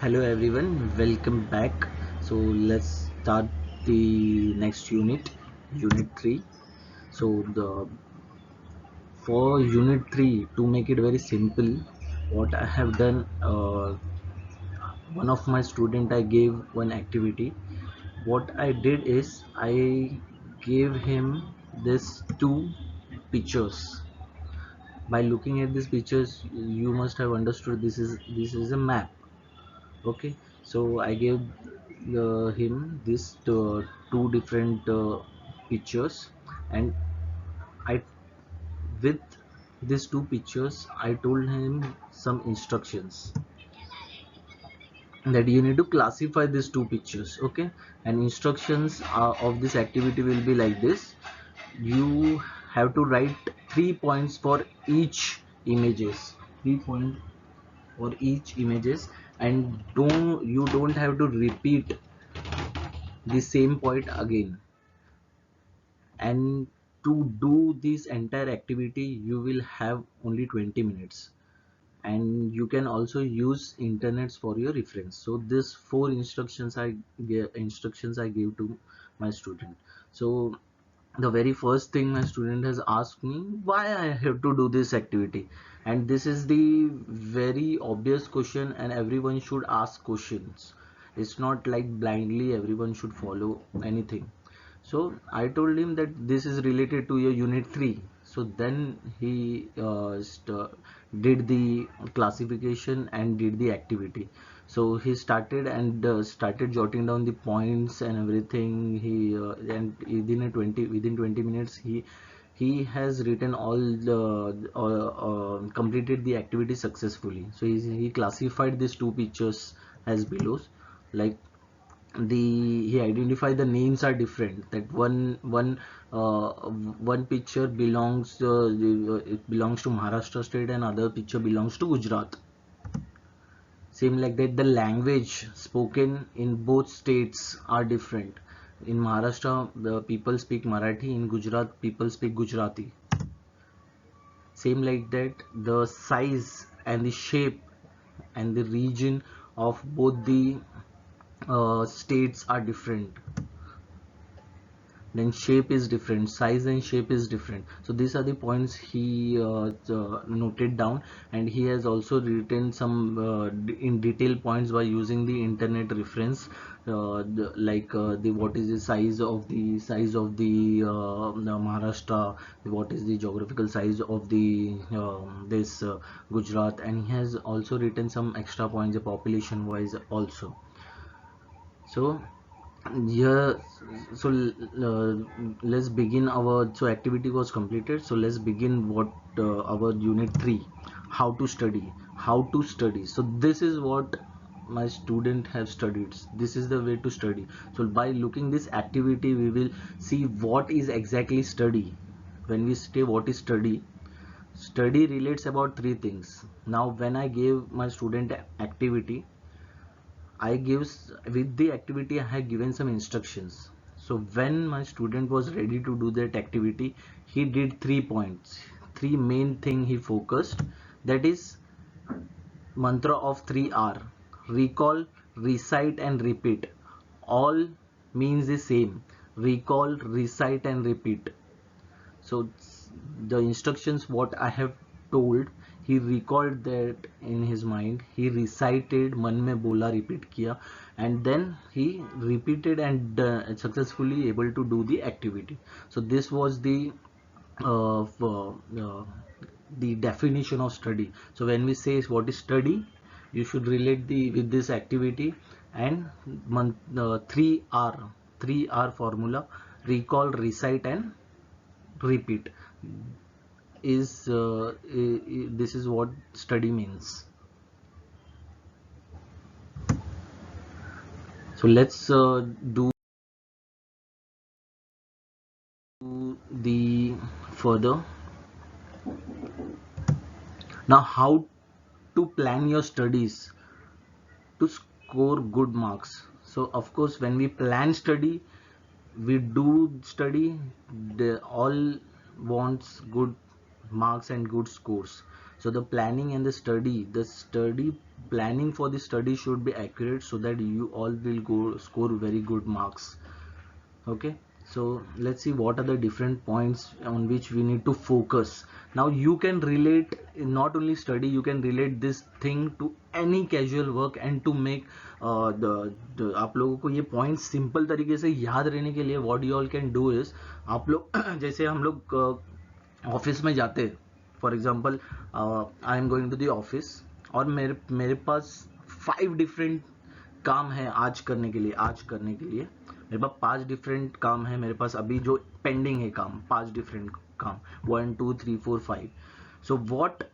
Hello everyone, welcome back. So let's start the next unit 3. So the for unit 3, to make it very simple, what I have done, one of my student, I gave one activity. What I did is I gave him this two pictures. By looking at these pictures, you must have understood this is a map. Okay, so I gave him these two different pictures, and I with these two pictures I told him some instructions that you need to classify these two pictures. Okay, and instructions of this activity will be like this. You have to write 3 points for each images, 3 points for each images, and don't have to repeat the same point again. And to do this entire activity you will have only 20 minutes, and you can also use internets for your reference. So this four instructions I gave to my student. So the very first thing my student has asked me, why I have to do this activity. And this is the very obvious question, and everyone should ask questions. It's not like blindly everyone should follow anything. So I told him that this is related to your unit 3. So then he did the classification and did the activity. So he started jotting down the points and everything. And within 20 minutes he has written all the completed the activity successfully. So he classified these two pictures as below. Like, he identified the names are different, that one picture belongs it belongs to Maharashtra state, and other picture belongs to Gujarat. Same like that, the language spoken in both states are different. In Maharashtra the people speak Marathi, in Gujarat people speak Gujarati. Same like that, the size and the shape and the region of both the states are different. Then shape is different, size and shape is different. So these are the points he noted down, and he has also written some in detail points by using the internet reference, the what is the size of the Maharashtra, what is the geographical size of the this Gujarat, and he has also written some extra points population wise also. So yeah, so let's begin our, so activity was completed, so let's begin what our unit 3, how to study. So this is what my student have studied, this is the way to study. So by looking this activity we will see what is exactly study. When we say what is study, study relates about three things. Now when I gave my student activity, I gives with the activity I had given some instructions. So when my student was ready to do that activity, he did 3 points. Three main thing he focused. That is mantra of 3R. Recall, recite and repeat. All means the same. Recall, recite and repeat. So the instructions what I have told, he recalled that in his mind, he recited, man mein bola, repeat kiya, and then he repeated and successfully able to do the activity. So this was uh, uh, the definition of study. So when we say what is study, you should relate the with this activity. And 3R formula: recall, recite and repeat is this is what study means. So let's do the further. Now, how to plan your studies to score good marks. So of course when we plan study, we do study, they all wants good marks and good scores. So the planning and the study planning for the study should be accurate so that you all will go score very good marks. Okay, so let's see what are the different points on which we need to focus. Now you can relate, not only study, you can relate this thing to any casual work and to make आप लोगों को ये point simple तरीके से याद रहने के लिए what you all can do is, आप लोग जैसे हम लोग ऑफिस में जाते हैं, for example I am going to the office और मेरे पास 5 डिफरेंट काम है आज करने के लिए मेरे पास 5 डिफरेंट काम है मेरे पास अभी जो पेंडिंग है काम, 5 डिफरेंट काम, 1 2 3 4 5. So what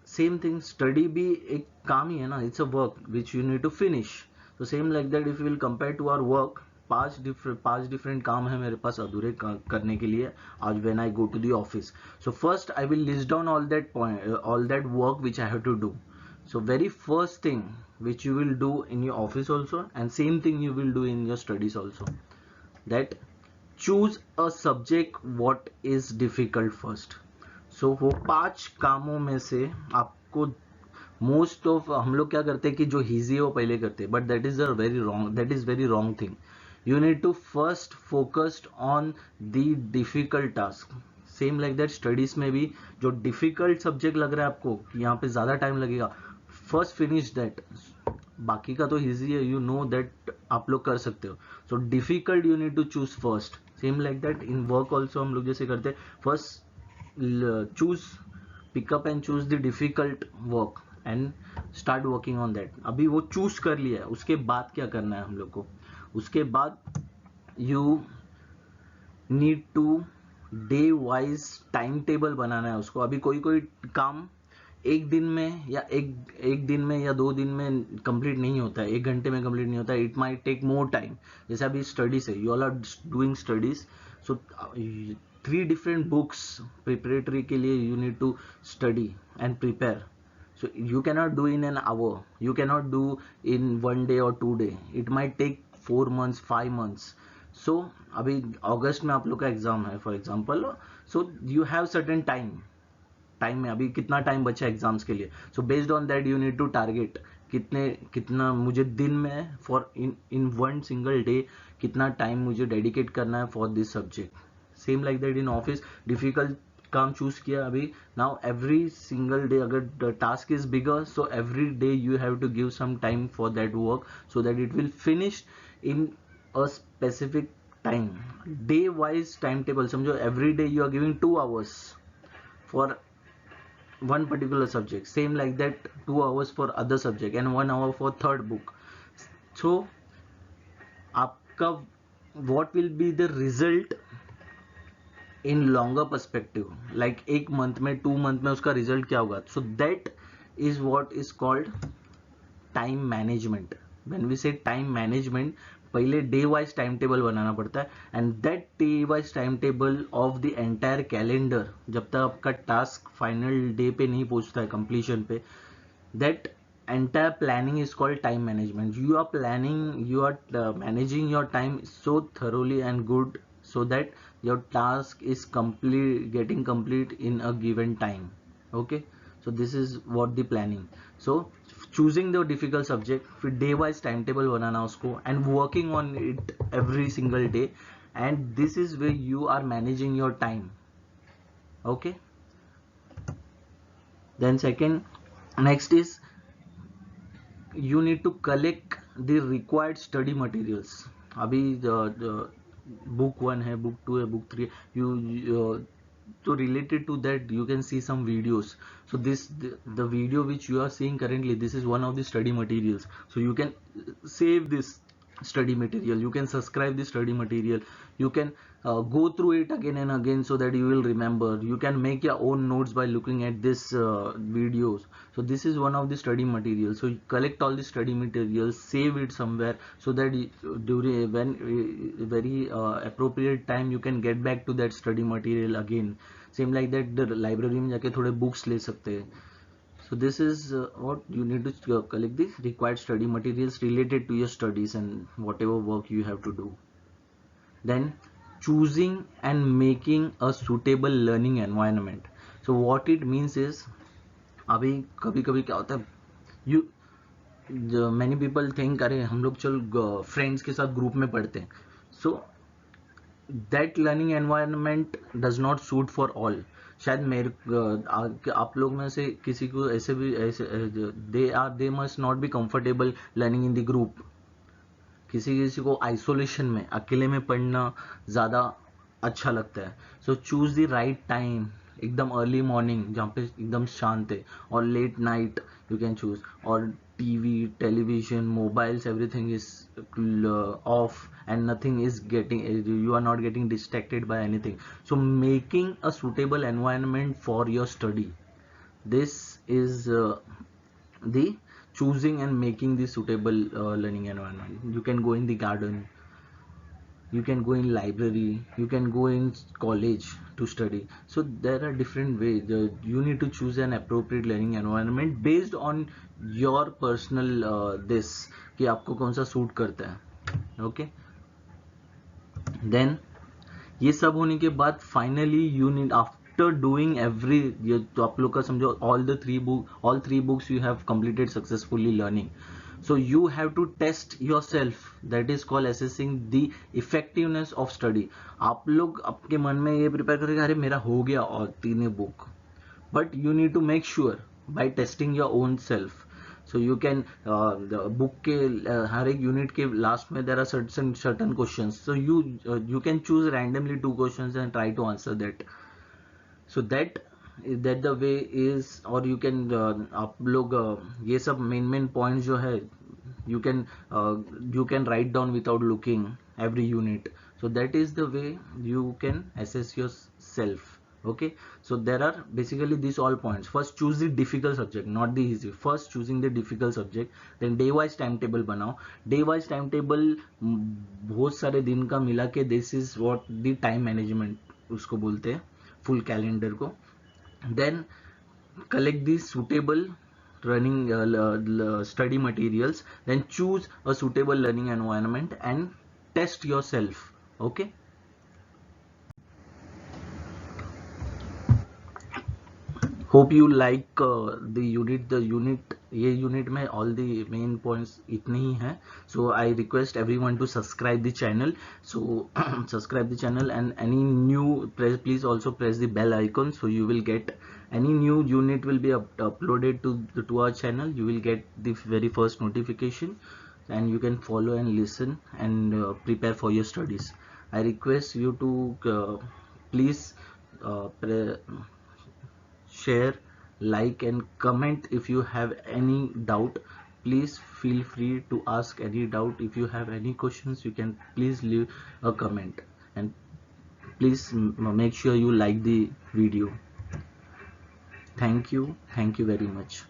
same thing, study भी एक काम ही है ना, it's a work which you need to finish. तो same like that if you will compare to our work, 5 different काम है मेरे पास अधूरे करने के लिए आज when I go to the office. So first I will list down all that work which I have to do. So very first thing which you will do in your office also, and same thing you will do in your studies also, that choose a subject what is difficult first. So वो 5 कामों में से आपको most of हम लोग क्या करते हैं कि जो इजी है वो पहले करते हैं, but that is very wrong thing. You need to first focused on the difficult task. Same like that studies में भी जो डिफिकल्ट सब्जेक्ट लग रहा है आपको कि यहाँ पे ज्यादा टाइम लगेगा, फर्स्ट फिनिश दैट. बाकी का तो इजी है, यू नो दैट आप लोग कर सकते हो. So difficult you need to choose first. Same like that in work also हम लोग जैसे करते हैं, first choose pickup and choose the difficult work and start working on that. अभी वो चूज कर लिया है, उसके बाद क्या करना है हम लोग को, उसके बाद you need to day wise time table बनाना है उसको. अभी कोई काम एक दिन में या एक दिन में या 2 दिन में कंप्लीट नहीं होता है, 1 घंटे में कंप्लीट नहीं होता है. It might take more time. जैसे अभी स्टडीज है, you all are doing studies, so 3 different books preparatory के लिए you need to study and prepare. So you cannot do in an hour, you cannot do in 1 day और 2 day. It might take 4 months 5 months. So अभी अगस्त में आप लोग का exam है for example, so you have certain time में अभी कितना टाइम बचा एग्जाम्स के लिए. So based on that you need to target कितना मुझे दिन में फॉर इन 1 single डे कितना टाइम मुझे डेडिकेट करना है for this subject. Same like that in office difficult काम चूज किया अभी, नाउ एवरी सिंगल डे अगर task is bigger, so every day you have to give some time for that work so that it will finish in a specific time. Day wise time table समझो, every day you are giving 2 hours for one particular subject, same like that 2 hours for other subject and 1 hour for third book. So आपका what will be the result in longer perspective, like 1 month में 2 month में उसका result क्या होगा. So that is what is called time management. When we say time management, पहले day wise time table बनाना पड़ता है, and that day wise time table of the entire calendar जब तक आपका टास्क फाइनल डे पे नहीं पहुंचता है कंप्लीशन पे, that entire planning is called time management. You are managing your time so thoroughly and good so that your task is getting complete in a given time. Okay, so this is what the planning. So choosing the difficult subject, फिर day wise time table बनाना उसको and working on it every single day, and this is where you are managing your time. Okay, then next is you need to collect the required study materials. अभी book 1 है, book 2 है, book 3 you so related to that you can see some videos. So the video which you are seeing currently, this is one of the study materials. So you can save this study material, you can subscribe the study material, you can go through it again and again so that you will remember. You can make your own notes by looking at this videos. So this is one of the study materials. So you collect all the study materials, save it somewhere so that during very appropriate time you can get back to that study material again. Same like that the library में जाके थोड़े books ले सकते हैं. So this is what you need to collect the required study materials related to your studies and whatever work you have to do. Then choosing and making a suitable learning environment. So what it means is, अभी कभी कभी क्या होता है, you many people think अरे हम लोग चल फ्रेंड्स के साथ ग्रुप में पढ़ते हैं. So that learning environment does not suit for all. शायद आप लोग में से किसी को ऐसे भी ऐसे they must not be comfortable learning in the group. किसी किसी को आइसोलेशन में अकेले में पढ़ना ज़्यादा अच्छा लगता है. So choose the right time. एकदम अर्ली मॉर्निंग जहाँ पे एकदम शांत है, और late night you can choose. और TV, television, mobiles, everything is off and nothing is getting, you are not getting distracted by anything. So making a suitable environment for your study, this is the choosing and making the suitable learning environment. You can go in the garden, you can go in library, you can go in college to study. So there are different ways. You need to choose an appropriate learning environment based on your personal this कि आपको कौन सा suit करता है. Okay, then ये सब होने के बाद finally you need, after doing every, ये तो आप लोग का समझो all three books you have completed successfully learning. So you have to test yourself. That is called assessing the effectiveness of study. आप लोग आपके मन में ये प्रिपेयर करेंगे अरे मेरा हो गया और तीनों book, but you need to make sure by testing your own self. So you can book के हर एक यूनिट के लास्ट में there are certain questions. So you can choose randomly 2 questions and try to answer that. So that the way is. और you can आप लोग ये सब main points जो है you can write down without looking every unit. So that is the way you can assess yourself. Okay, so there are basically these all points. First choose the difficult subject, not the easy. First choosing the difficult subject, then day wise timetable बनाओ. day wise timetable बहुत सारे दिन का मिला के this is what the time management उसको बोलते हैं, full calendar को. then collect the suitable running study materials, then choose a suitable learning environment and test yourself. Okay, hope you like the unit. ये यूनिट में all the main points इतने ही हैं. So I request everyone to subscribe the channel. So subscribe the channel and any new please also press the bell icon, so you will get any new unit will be uploaded to our channel. You will get the very first notification and you can follow and listen and prepare for your studies. I request you to please share, like and comment. If you have any doubt, please feel free to ask any doubt. If you have any questions, you can please leave a comment, and please make sure you like the video. Thank you very much.